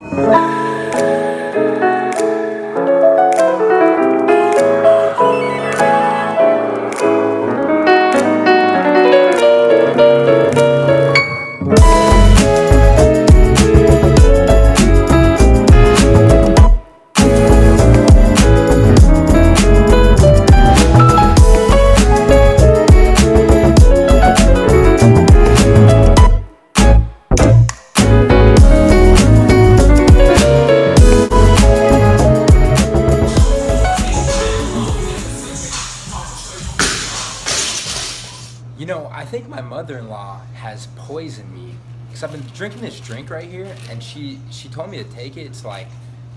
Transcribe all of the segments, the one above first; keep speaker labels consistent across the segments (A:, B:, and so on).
A: You know, I think my mother-in-law has poisoned me because I've been drinking this drink right here, and she told me to take it. It's like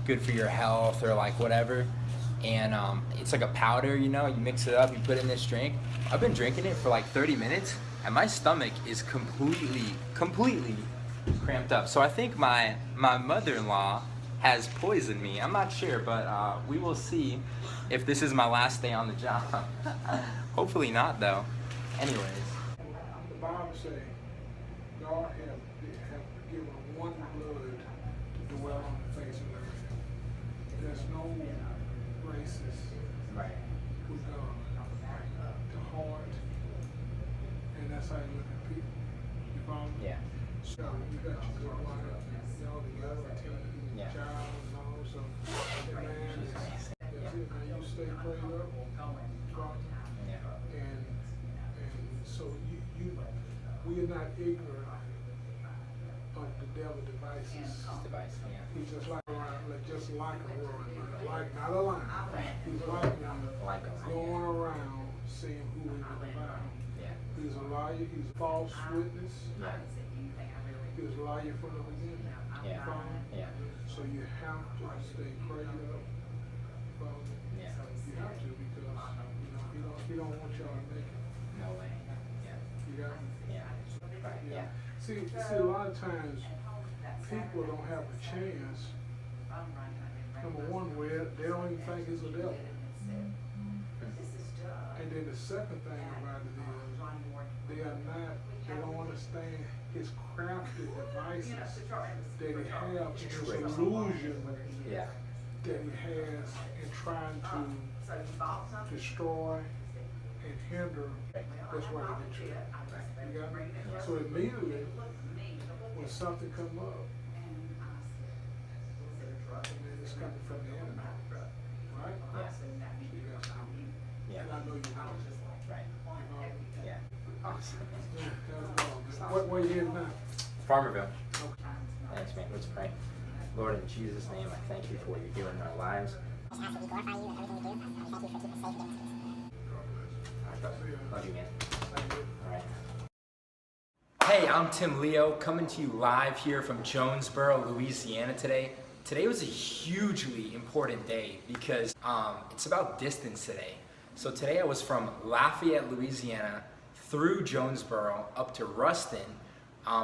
A: good for your health or like whatever, and it's like a powder. You know, you mix it up, you put it in this drink. I've been drinking it for like 30 minutes, and my stomach is completely cramped up. So I think my mother-in-law has poisoned me. I'm not sure, but we will see if this is my last day on the job. Hopefully not, though. Anyways.
B: The Bible says God have given one blood to dwell on the face of the earth. There's no races with God. The heart, and that's how you look at people. You follow me?
A: Yeah.
B: So you got your good wife, you know, the other team, child, and all. So, man, that's it, man. You stay prayed up, and so we are not ignorant of the devil's devices. He's just like a world, like not a lion. He's like going around seeing who he can devour. He's a liar. He's a false witness. He was a liar from the beginning. So you have to stay prayed up. You have to, because he don't want y'all to make it.
A: No way.
B: You got me?
A: Yeah.
B: See, a lot of times people don't have a chance. Number one, where they don't even think it's a devil. And then the second thing about it is they don't understand his crafty devices that he has, this illusion that he has in trying to destroy and hinder. That's why they get you. You got me? So immediately, when something comes up, and then it's coming from the enemy, right? And I know you know.
A: Yeah. Awesome.
B: Where you headed now?
A: Farmerville. Thanks, man. Let's pray. Lord, in Jesus' name, I thank you for what you're doing in our lives. Love you, man. All right. Hey, I'm Tim Leow, coming to you live here from Jonesboro, Louisiana today. Today was a hugely important day because it's about distance today. So today I was from Lafayette, Louisiana, through Jonesboro, up to Ruston,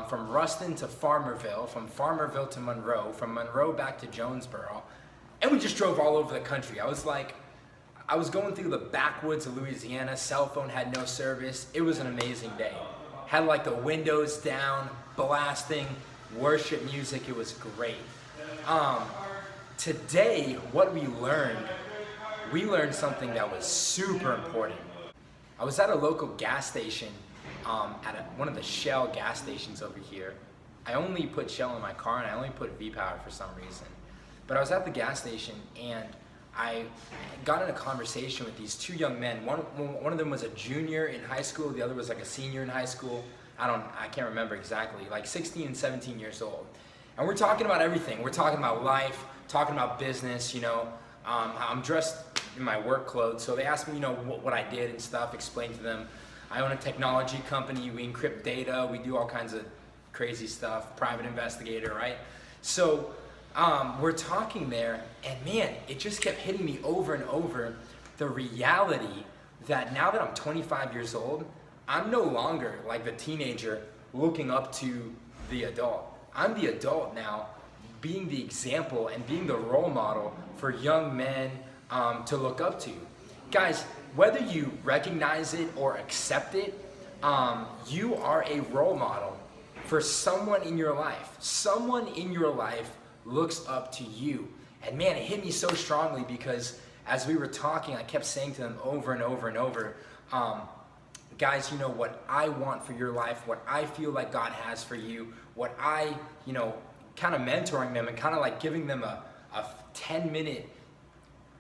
A: from Ruston to Farmerville, from Farmerville to Monroe, from Monroe back to Jonesboro, and we just drove all over the country. I was going through the backwoods of Louisiana. Cell phone had no service. It was an amazing day. Had like the windows down, blasting worship music. It was great. Today, what we learned something that was super important. I was at a local gas station, one of the Shell gas stations over here. I only put Shell in my car and I only put V-Power for some reason. But I was at the gas station and I got in a conversation with these two young men. One of them was a junior in high school, the other was like a senior in high school. I can't remember exactly, like 16 and 17 years old. And we're talking about everything. We're talking about life, talking about business, you know. I'm dressed in my work clothes, so they asked me, you know, what I did and stuff, explained to them. I own a technology company, we encrypt data, we do all kinds of crazy stuff, private investigator, right? So we're talking there, and man, it just kept hitting me over and over, the reality that now that I'm 25 years old, I'm no longer like the teenager looking up to the adult. I'm the adult now, being the example and being the role model for young men to look up to. Guys, whether you recognize it or accept it, you are a role model for someone in your life. Someone in your life looks up to you. And man, it hit me so strongly because as we were talking, I kept saying to them over and over and over, guys, you know, what I want for your life, what I feel like God has for you, what I, you know, kind of mentoring them and kind of like giving them a 10-minute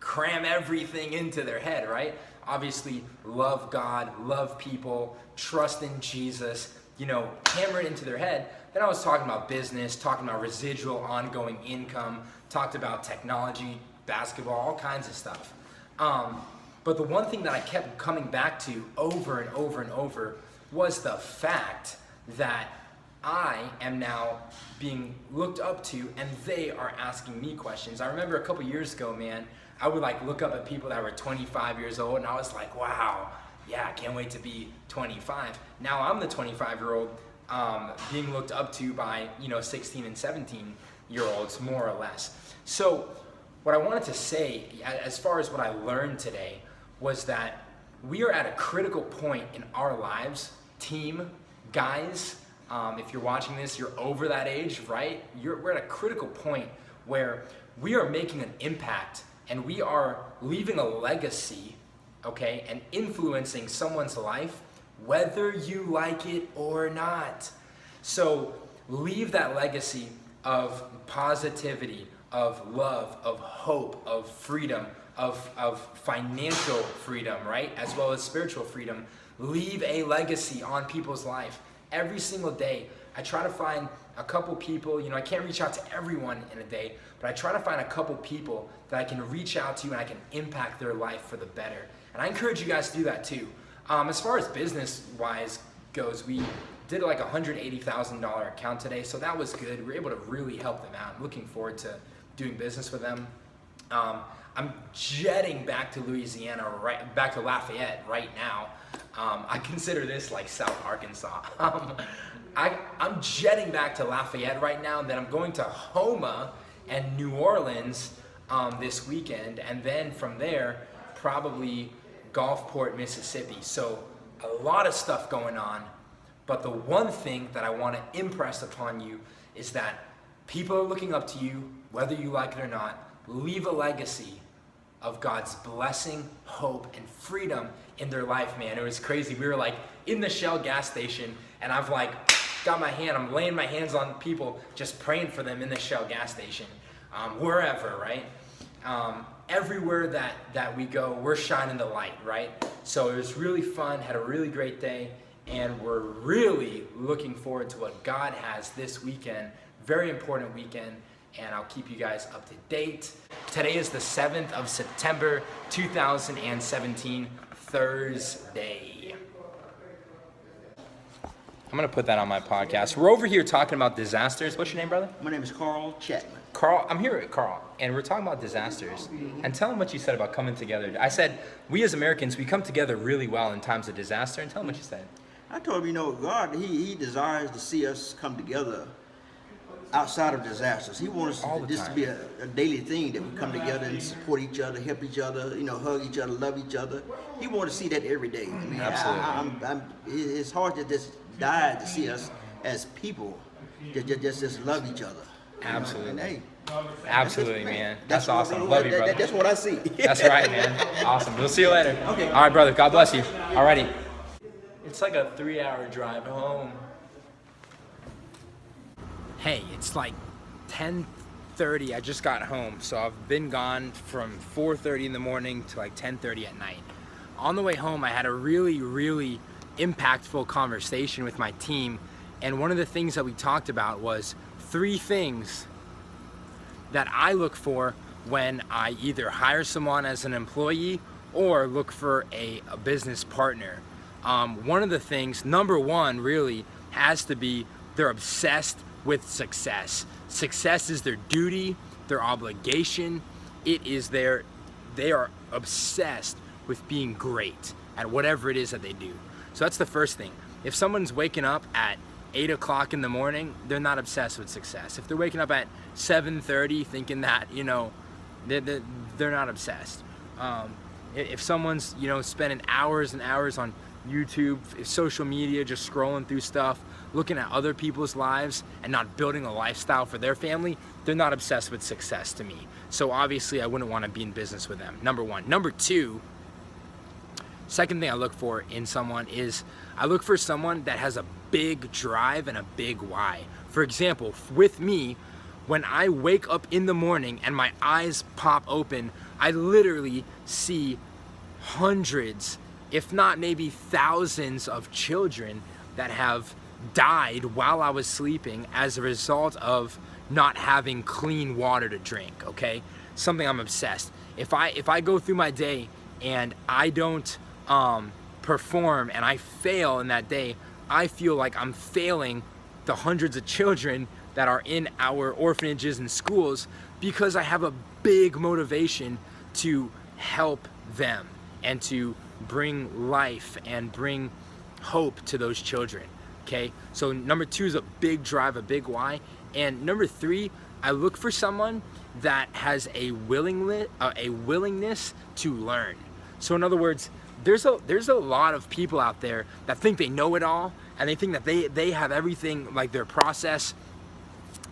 A: cram everything into their head, right? Obviously, love God, love people, trust in Jesus, you know, hammer it into their head. Then I was talking about business, talking about residual, ongoing income, talked about technology, basketball, all kinds of stuff. But the one thing that I kept coming back to over and over and over was the fact that I am now being looked up to and they are asking me questions. I remember a couple years ago, man, I would like look up at people that were 25 years old and I was like, wow, yeah, I can't wait to be 25. Now I'm the 25-year-old being looked up to by, you know, 16 and 17-year-olds, more or less. So what I wanted to say, as far as what I learned today, was that we are at a critical point in our lives, team, guys, if you're watching this, you're over that age, right? We're at a critical point where we are making an impact and we are leaving a legacy, okay, and influencing someone's life, whether you like it or not. So leave that legacy of positivity, of love, of hope, of freedom, of financial freedom, right? As well as spiritual freedom. Leave a legacy on people's life. Every single day, I try to find a couple people, you know, I can't reach out to everyone in a day, but I try to find a couple people that I can reach out to and I can impact their life for the better. And I encourage you guys to do that too. As far as business-wise goes, we did like a $180,000 account today, so that was good. We were able to really help them out. I'm looking forward to doing business with them. I'm jetting back to Louisiana, back to Lafayette right now. I consider this like South Arkansas. I'm jetting back to Lafayette right now, then I'm going to Houma and New Orleans this weekend, and then from there, probably Gulfport, Mississippi. So a lot of stuff going on, but the one thing that I want to impress upon you is that people are looking up to you, whether you like it or not. Leave a legacy of God's blessing, hope, and freedom in their life, man. It was crazy. We were like in the Shell gas station, and I've like got my hand, I'm laying my hands on people, just praying for them in the Shell gas station, wherever, right? Everywhere that we go, we're shining the light, right? So it was really fun, had a really great day, and we're really looking forward to what God has this weekend. Very important weekend, and I'll keep you guys up to date. Today is the 7th of September, 2017, Thursday. I'm gonna put that on my podcast. We're over here talking about disasters. What's your name, brother?
C: My name is Carl Chapman.
A: Carl, I'm here with Carl, and we're talking about disasters. And tell him what you said about coming together. I said, we as Americans, we come together really well in times of disaster, and tell him what you said.
C: I told him, you know, God, he desires to see us come together outside of disasters. He wants this to be a daily thing, that we come together and support each other, help each other, you know, hug each other, love each other. He wants to see that every day. I mean,
A: absolutely.
C: It's hard to just die to see us as people just love each other.
A: Absolutely.
C: And, hey,
A: absolutely, man. That's awesome. Love you, brother.
C: That's what I see.
A: That's right, man. Awesome. We'll see you later.
C: Okay.
A: All right, brother. God bless you. Alrighty. It's like a 3-hour drive home. Hey, it's like 10:30. I just got home, so I've been gone from 4:30 in the morning to like 10:30 at night. On the way home, I had a really impactful conversation with my team, and one of the things that we talked about was 3 things that I look for when I either hire someone as an employee or look for a business partner. One of the things, number one, really has to be they're obsessed with success. Success is their duty, their obligation. They are obsessed with being great at whatever it is that they do. So that's the first thing. If someone's waking up at 8 o'clock in the morning, they're not obsessed with success. If they're waking up at 7:30 thinking that, you know, they're not obsessed. If someone's, you know, spending hours and hours on YouTube, social media, just scrolling through stuff, looking at other people's lives and not building a lifestyle for their family, they're not obsessed with success to me. So obviously I wouldn't want to be in business with them, number one. Number two, second thing I look for in someone is I look for someone that has a big drive and a big why. For example, with me, when I wake up in the morning and my eyes pop open, I literally see hundreds, if not maybe thousands of children that have died while I was sleeping as a result of not having clean water to drink, okay? Something I'm obsessed. If I go through my day and I don't perform and I fail in that day, I feel like I'm failing the hundreds of children that are in our orphanages and schools because I have a big motivation to help them and to bring life and bring hope to those children, okay? So number two is a big drive, a big why. And number three, I look for someone that has a willingness to learn. So in other words, there's a lot of people out there that think they know it all and they think that they have everything, like their process,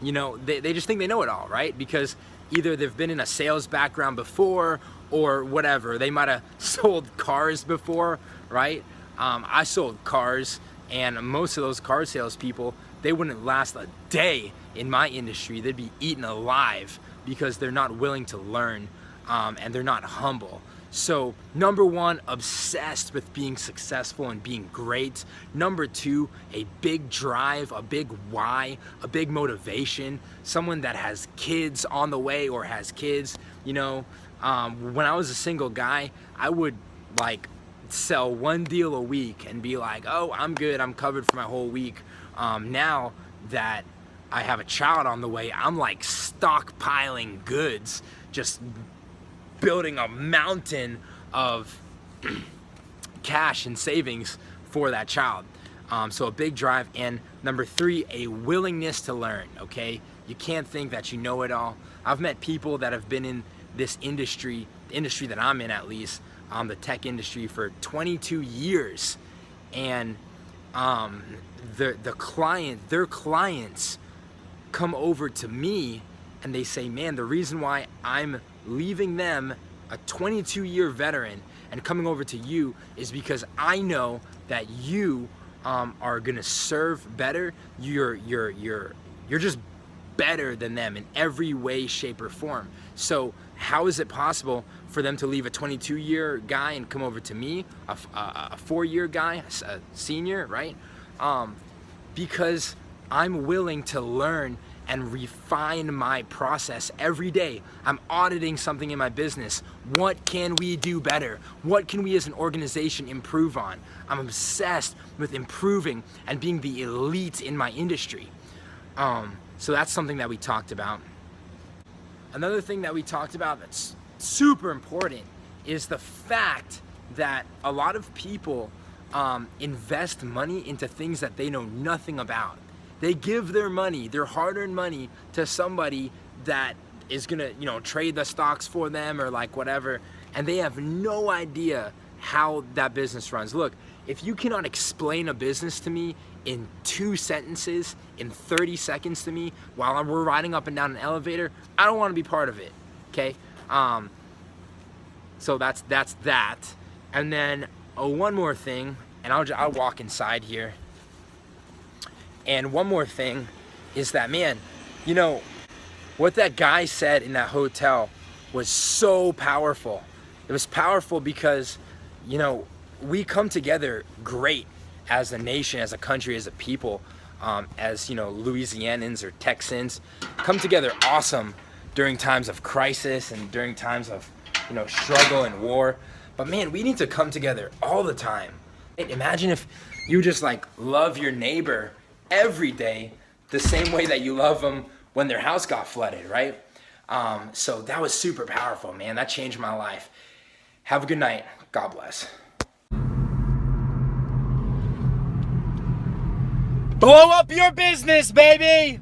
A: you know, they just think they know it all, right? Because either they've been in a sales background before or whatever. They might have sold cars before, right? I sold cars, and most of those car salespeople, they wouldn't last a day in my industry. They'd be eaten alive because they're not willing to learn, and they're not humble. So number one, obsessed with being successful and being great. Number two, a big drive, a big why, a big motivation. Someone that has kids on the way or has kids. You know, when I was a single guy, I would like sell one deal a week and be like, oh, I'm good, I'm covered for my whole week. Now that I have a child on the way, I'm like stockpiling goods, just building a mountain of cash and savings for that child. So a big drive. And number three, a willingness to learn, okay? You can't think that you know it all. I've met people that have been in this industry, the industry that I'm in at least, the tech industry for 22 years. And their clients come over to me and they say, man, the reason why I'm leaving them, a 22-year veteran, and coming over to you is because I know that you are gonna serve better. You're just better than them in every way, shape, or form. So how is it possible for them to leave a 22-year guy and come over to me, a 4-year guy, a senior, right? Because I'm willing to learn and refine my process every day. I'm auditing something in my business. What can we do better? What can we as an organization improve on? I'm obsessed with improving and being the elite in my industry. So that's something that we talked about. Another thing that we talked about that's super important is the fact that a lot of people invest money into things that they know nothing about. They give their money, their hard-earned money, to somebody that is gonna, you know, trade the stocks for them or like whatever, and they have no idea how that business runs. Look, if you cannot explain a business to me in 2 sentences, in 30 seconds to me, while we're riding up and down an elevator, I don't want to be part of it, okay? So that's that. And then one more thing, and I'll walk inside here. And one more thing is that, man, you know, what that guy said in that hotel was so powerful. It was powerful because, you know, we come together great as a nation, as a country, as a people, as, you know, Louisianans or Texans, come together awesome during times of crisis and during times of, you know, struggle and war. But man, we need to come together all the time. Imagine if you just like love your neighbor every day the same way that you love them when their house got flooded, right? So that was super powerful, man. That changed my life. Have a good night. God bless. Blow up your business, baby!